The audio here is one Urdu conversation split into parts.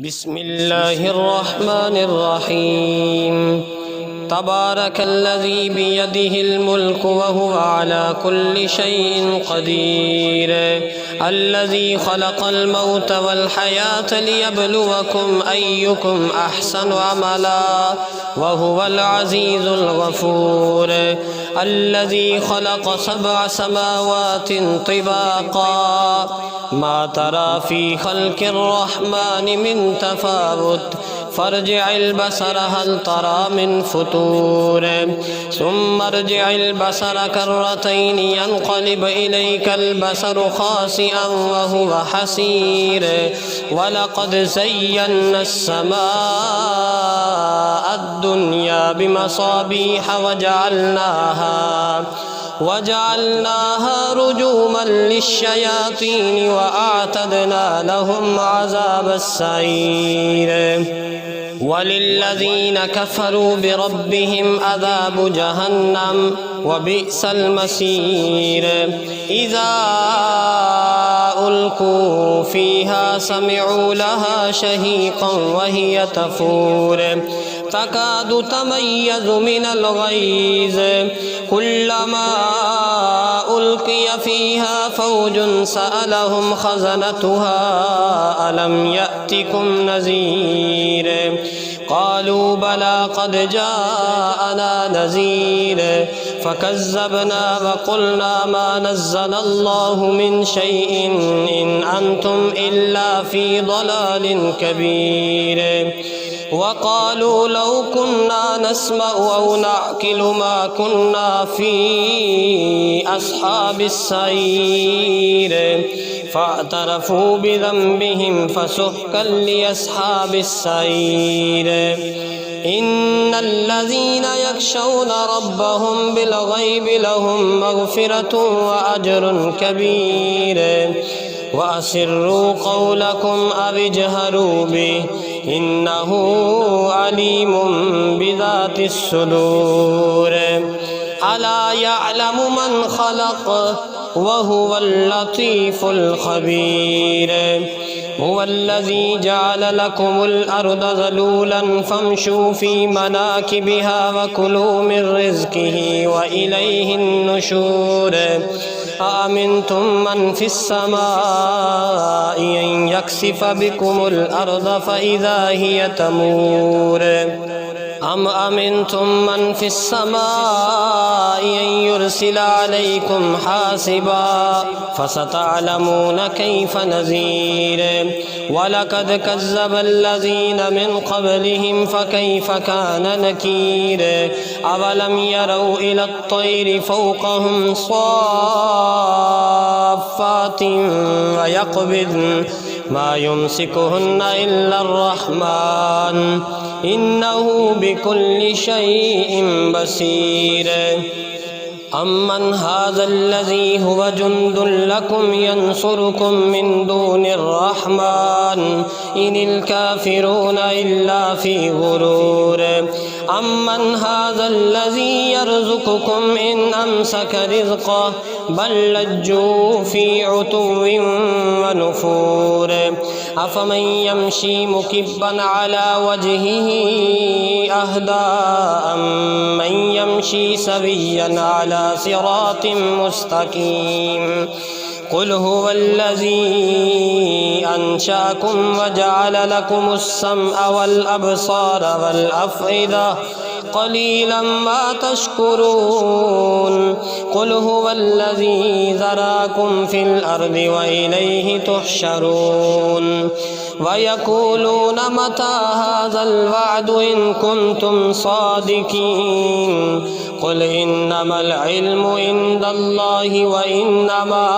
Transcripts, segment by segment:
بسم الله الرحمن الرحيم تبارك الذي بيده الملك وهو على كل شيء قدير الذي خلق الموت والحياة ليبلوكم أيكم أحسن عملا وهو العزيز الغفور الذي خلق 7 سماوات طباقا ما ترى في خلق الرحمن من تفاوت فارجع البصر هل ترى من فتور ثم ارجع البصر كرتين ينقلب إليك البصر خاسئا وهو حسير ولقد زينا السماء الدنيا بمصابيح وجعلناها رجوما للشياطين وأعتدنا لهم عذاب السعير وللذين كفروا بربهم عذاب جهنم وبئس المصير إذا ألقوا فيها سمعوا لها شهيقا وهي تفور تكاد تميز من الغيظ كلما ألقي فيها فوج سألهم خزنتها ألم يأتكم نذير قالوا بلى قد جاءنا نذير فكذبنا وقلنا ما نزل الله من شيء إن أنتم إلا في ضلال كبير وقالوا لو كنا نسمع أو نعقل ما كنا في أصحاب السعير فاعترفوا بذنبهم فسحقا لأصحاب السعير إن الذين يخشون ربهم بالغيب لهم مغفرة وأجر كبير وأسروا قولكم أو اجهروا به إنه عليم بذات الصدور ألا يعلم من خلق وهو اللطيف الخبير هو الذي جعل لكم الأرض ذلولا فامشوا في مناكبها وكلوا من رزقه وإليه النشور أأمنتم من في السماء أن يكسف بكم الأرض فإذا هي تمور أم أمنتم من في السماء أن يرسل عليكم حاسبا فستعلمون كيف نذير ولقد كذب الذين من قبلهم فكيف كان نكير أولم يروا إلى الطير فوقهم صافات ويقبضن ما يمسكهن إلا الرحمن إنه بكل شيء بصير أمن هذا الذي هو جند لكم ينصركم من دون الرحمن إن الكافرون إلا في غرور أمن هذا الذي يرزقكم إن أمسك رزقه بل لجوا في عتو ونفور أفمن يمشي مكبا على وجهه أهدى أمن يمشي سويا على صراط مستقيم قل هو الذي أنشأكم وجعل لكم السمع والأبصار والأفئدة قليلا ما تشكرون قل هو الذي ذراكم في الأرض وإليه تحشرون ويقولون متى هذا الوعد إن كنتم صادقين قل إنما العلم عند الله وإنما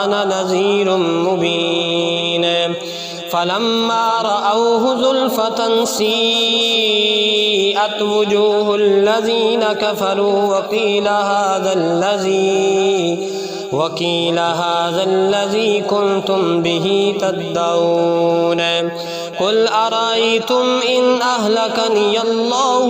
أنا نذير مبين فلما رأوه زلفة سيئت وجوه الذين كفروا وقيل هذا الذي كنتم به تدعون قل أرأيتم إن أهلكني الله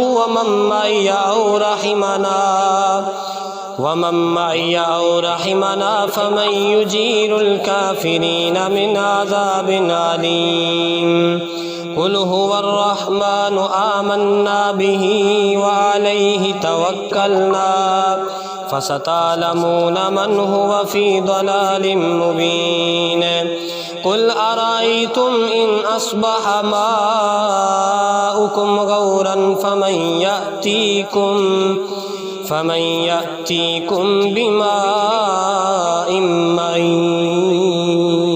ومن معي أو رحمنا فمن يجير الكافرين من عذاب أليم قل هو الرحمن آمنا به وعليه توكلنا فستعلمون من هو في ضلال مبين قل أرأيتم إن أصبح ماؤكم غورا فمن يأتيكم بماء معين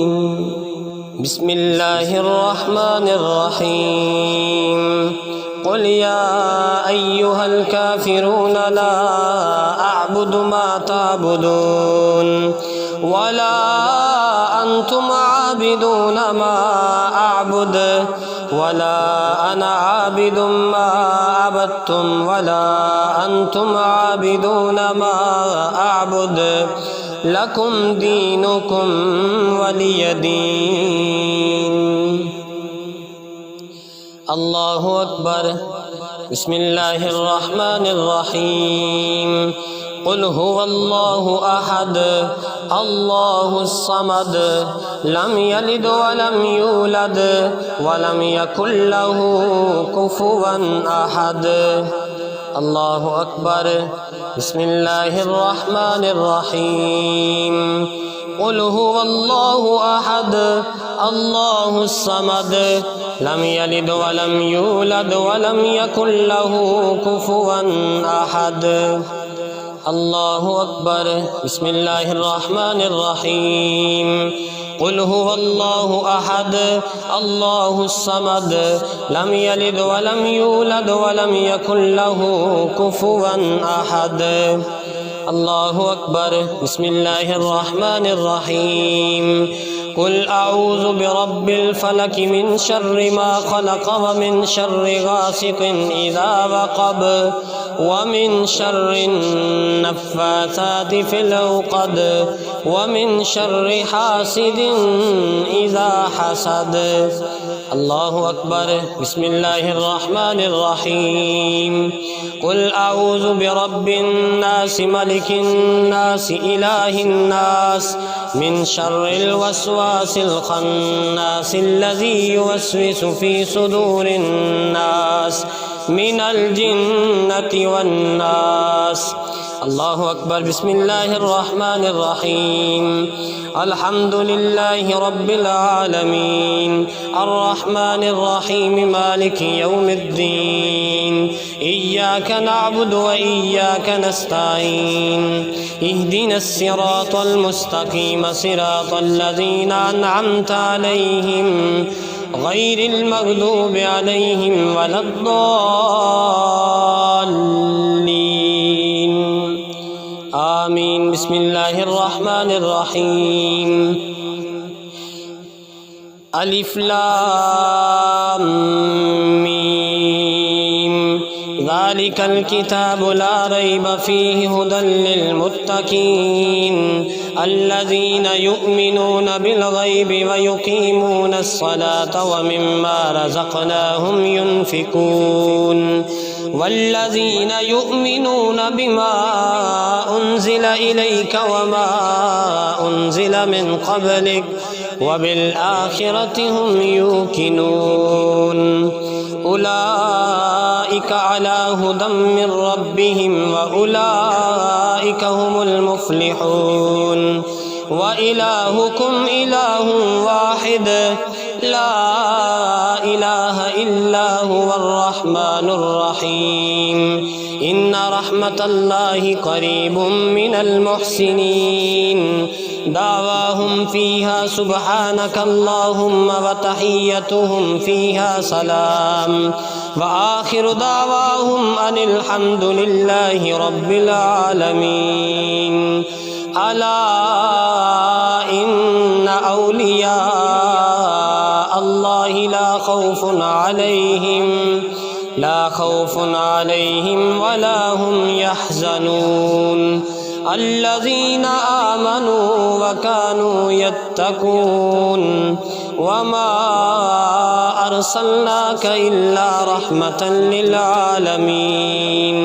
بسم الله الرحمن الرحيم قل يا أيها الكافرون لا أعبد ما تعبدون ولا أنتم عابدون ما أعبد ولا أنا عابد ما عبدتم ولا أنتم عابدون ما أعبد لكم دينكم ولي دين الله أكبر بسم الله الرحمن الرحيم قل هو الله أحد الله الصمد لم يلد ولم يولد ولم يكن له كفوا أحد الله أكبر بسم الله الرحمن الرحيم قل هو الله أحد الله الصمد لم يلد ولم يولد ولم يكن له كفوا أحد الله أكبر بسم الله الرحمن الرحيم قل هو الله أحد الله الصمد لم يلد ولم يولد ولم يكن له كفوا أحد الله أكبر بسم الله الرحمن الرحيم قل أعوذ برب الفلك من شر ما خلق ومن شر غاسق إذا وقب ومن شر النفاثات في العقد ومن شر حاسد إذا حسد الله أكبر بسم الله الرحمن الرحيم قل أعوذ برب الناس ملك الناس إله الناس من شر الوسواس الخناس الذي يوسوس في صدور الناس من الجنة والناس الله أكبر بسم الله الرحمن الرحيم الحمد لله رب العالمين الرحمن الرحيم مالك يوم الدين إياك نعبد وإياك نستعين اهدنا الصراط المستقيم صراط الذين أنعمت عليهم غير المغضوب عليهم ولا الضالين آمين بسم الله الرحمن الرحيم ألف لام ميم ذلك الكتاب لا ريب فيه هدى للمتقين الذين يؤمنون بالغيب ويقيمون الصلاة ومما رزقناهم ينفقون والذين يؤمنون بما أنزل إليك وما أنزل من قبلك وبالآخرة هم يوقنون أولئك على هدى من ربهم وأولئك هم المفلحون وإلهكم إله واحد لا إله إلا هو الرحمن الرحيم إن رحمة الله قريب من المحسنين دعواهم فيها سبحانك اللهم وتحيتهم فيها سلام وآخر دعواهم أن الحمد لله رب العالمين ألا إن أولياء الله لا خوف عليهم ولا هم يحزنون الذين آمنوا وكانوا يتقون وما أرسلناك إلا رحمة للعالمين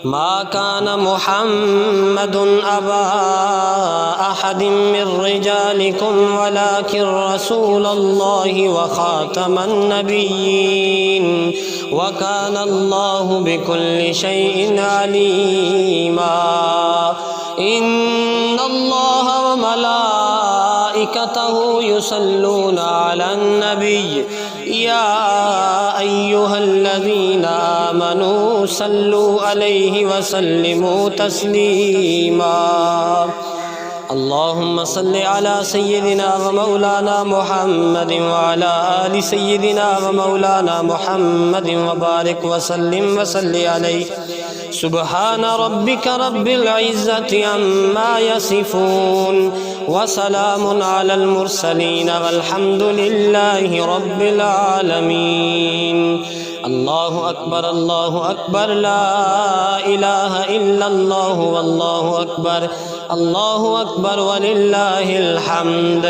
ما كان محمد أبا أحد من رجالكم ولكن رسول الله وخاتم النبيين وكان الله بكل شيء عليما إن الله وملائكته يصلون على النبي يا أيها الذين آمنوا صلوا عليه وسلموا تسليما اللهم صل على سيدنا ومولانا محمد وعلى آل سيدنا ومولانا محمد وبارك وسلم وصل عليه سبحان ربك رب العزة عما يصفون وسلام على المرسلين والحمد لله رب العالمين الله أكبر لا إله إلا الله والله أكبر ولله الحمد